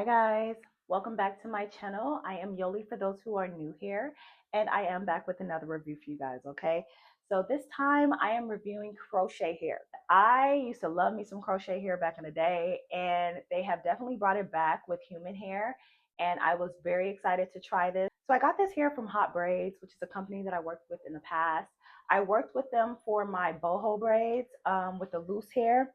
guys, welcome back to my channel. I am Yoli for those who are new here, and I am back with another review for you guys, okay? So this time I am reviewing crochet hair. I used to love me some crochet hair back in the day, and they have definitely brought it back with human hair, and I was very excited to try this. So I got this hair from HOTBRAIDS, which is a company that I worked with in the past. I worked with them for my boho braids with the loose hair.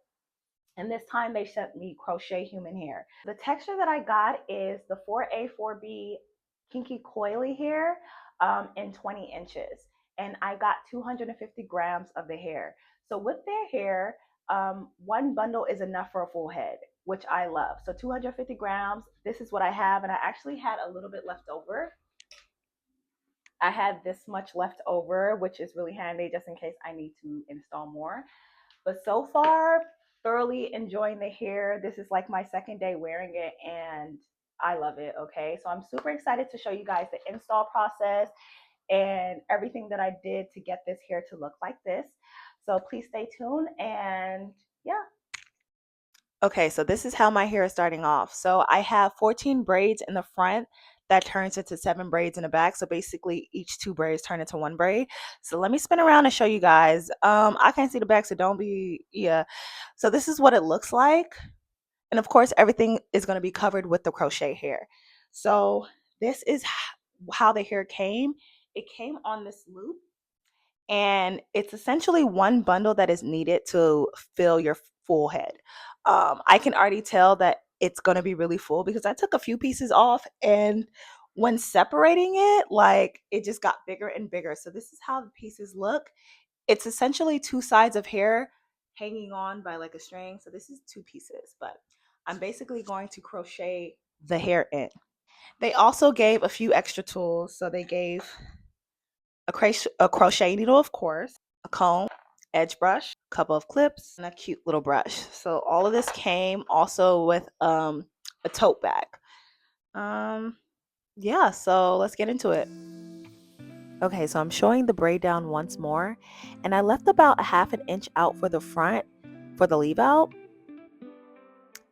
And this time they sent me Crochet Human Hair. The texture that I got is the 4A, 4B Kinky Coily hair in 20 inches. And I got 250 grams of the hair. So with their hair, one bundle is enough for a full head, which I love. So 250 grams, this is what I have. And I actually had a little bit left over. I had this much left over, which is really handy just in case I need to install more. But so far, thoroughly enjoying the hair. This is like my second day wearing it and I love it. Okay, so I'm super excited to show you guys the install process and everything that I did to get this hair to look like this. So please stay tuned and yeah. Okay, so this is how my hair is starting off. So I have 14 braids in the front that turns into 7 braids in the back. So basically each 2 braids turn into 1 braid. So let me spin around and show you guys. I can't see the back, so don't be, yeah. So this is what it looks like. And of course, everything is going to be covered with the crochet hair. So this is how the hair came. It came on this loop. And it's essentially one bundle that is needed to fill your full head. I can already tell that it's going to be really full because I took a few pieces off, and when separating it, like it just got bigger and bigger. So this is how the pieces look. It's essentially 2 sides of hair hanging on by like a string. So this is 2 pieces, but I'm basically going to crochet the hair in. They also gave a few extra tools. So they gave a crochet needle, of course, a comb, edge brush, a couple of clips, and a cute little brush. So all of this came also with a tote bag. Yeah, so let's get into it. Okay, so I'm showing the braid down once more, and I left about a ½ inch out for the front for the leave out.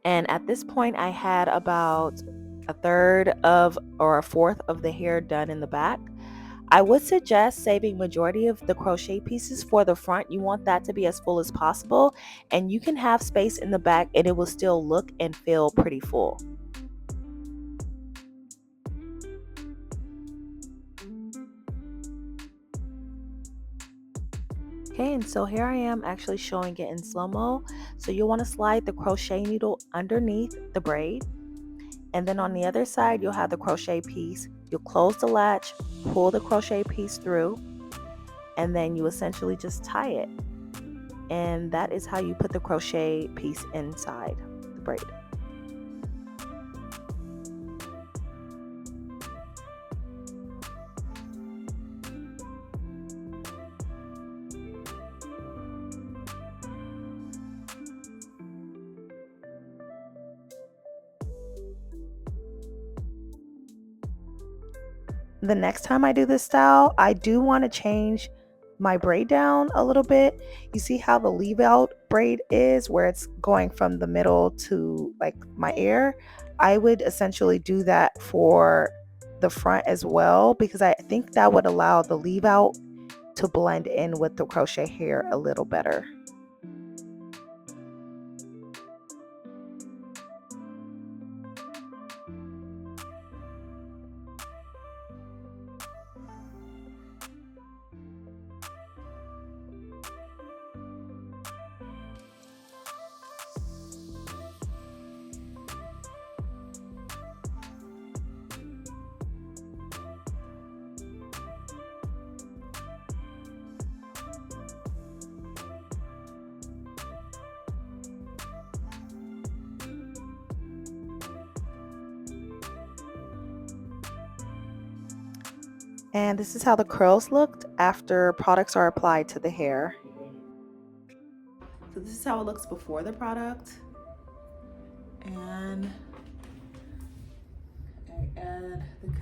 And at this point, I had about a third of or a fourth of the hair done in the back. I would suggest saving majority of the crochet pieces for the front. You want that to be as full as possible, and you can have space in the back and it will still look and feel pretty full. Okay, and so here I am actually showing it in slow-mo. So you want to slide the crochet needle underneath the braid, and then on the other side you'll have the crochet piece. You'll close the latch, pull the crochet piece through, and then you essentially just tie it. And that is how you put the crochet piece inside the braid. The next time I do this style, I do want to change my braid down a little bit. You see how the leave out braid is, where it's going from the middle to like my ear? I would essentially do that for the front as well, because I think that would allow the leave out to blend in with the crochet hair a little better. And this is how the curls looked after products are applied to the hair. So this is how it looks before the product. And I add the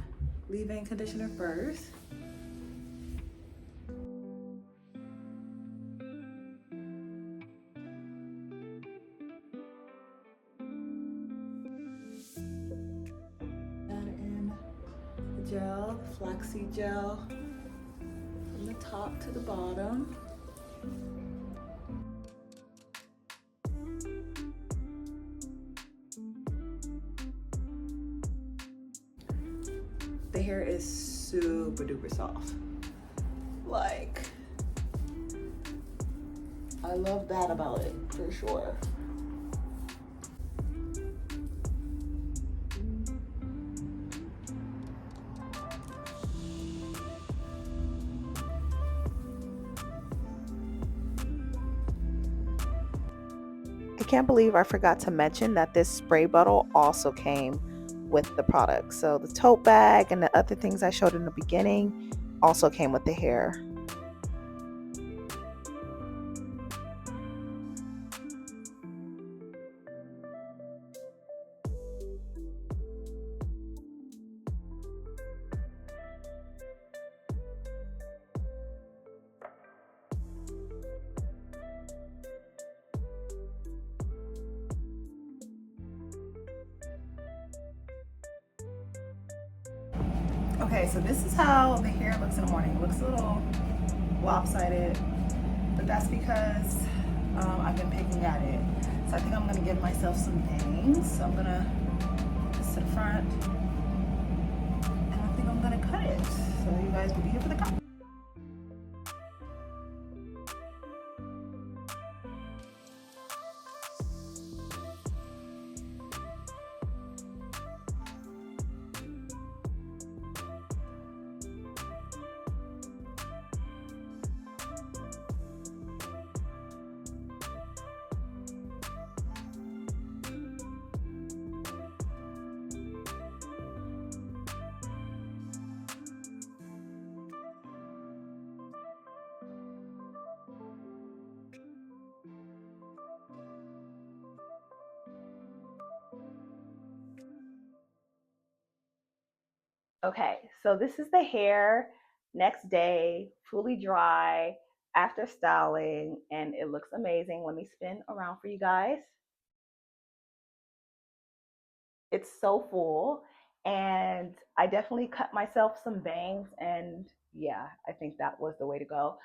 leave-in conditioner first. gel, flaxseed gel, from the top to the bottom. The hair is super duper soft. Like, I love that about it for sure. I can't believe I forgot to mention that this spray bottle also came with the product. So the tote bag and the other things I showed in the beginning also came with the hair. Okay, so this is how the hair looks in the morning. It looks a little lopsided, but that's because I've been picking at it. So I think I'm gonna give myself some bangs. So I'm gonna this to the front, and I think I'm gonna cut it. So you guys will be here for the cut. Okay, so this is the hair next day, fully dry, after styling, and it looks amazing. Let me spin around for you guys. It's so full, and I definitely cut myself some bangs, and yeah, I think that was the way to go.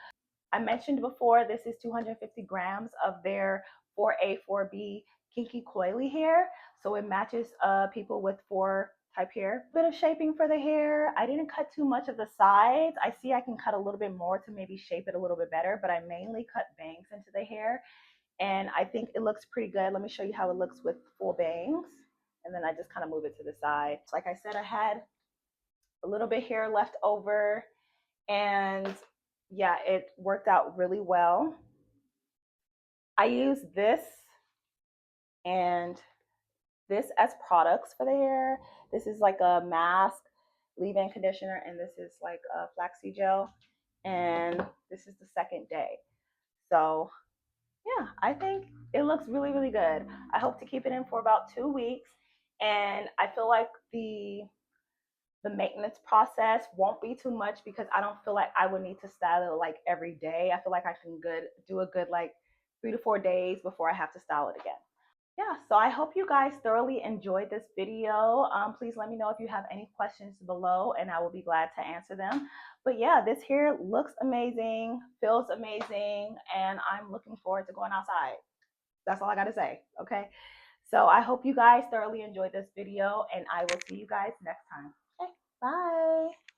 I mentioned before, this is 250 grams of their 4A, 4B Kinky Coily hair. So it matches people with 4 type hair. Bit of shaping for the hair. I didn't cut too much of the sides. I see I can cut a little bit more to maybe shape it a little bit better, but I mainly cut bangs into the hair. And I think it looks pretty good. Let me show you how it looks with full bangs. And then I just kind of move it to the side. Like I said, I had a little bit hair left over, and yeah, it worked out really well. I use this and this as products for the hair. This is like a mask, leave-in conditioner, and this is like a flaxseed gel. And this is the second day. So yeah, I think it looks really, really good. I hope to keep it in for about 2 weeks. And I feel like the maintenance process won't be too much because I don't feel like I would need to style it like every day. I feel like I can do a good like 3 to 4 days before I have to style it again. Yeah, so I hope you guys thoroughly enjoyed this video. Please let me know if you have any questions below and I will be glad to answer them. But yeah, this hair looks amazing, feels amazing, and I'm looking forward to going outside. That's all I got to say, okay? So I hope you guys thoroughly enjoyed this video, and I will see you guys next time. Okay, bye.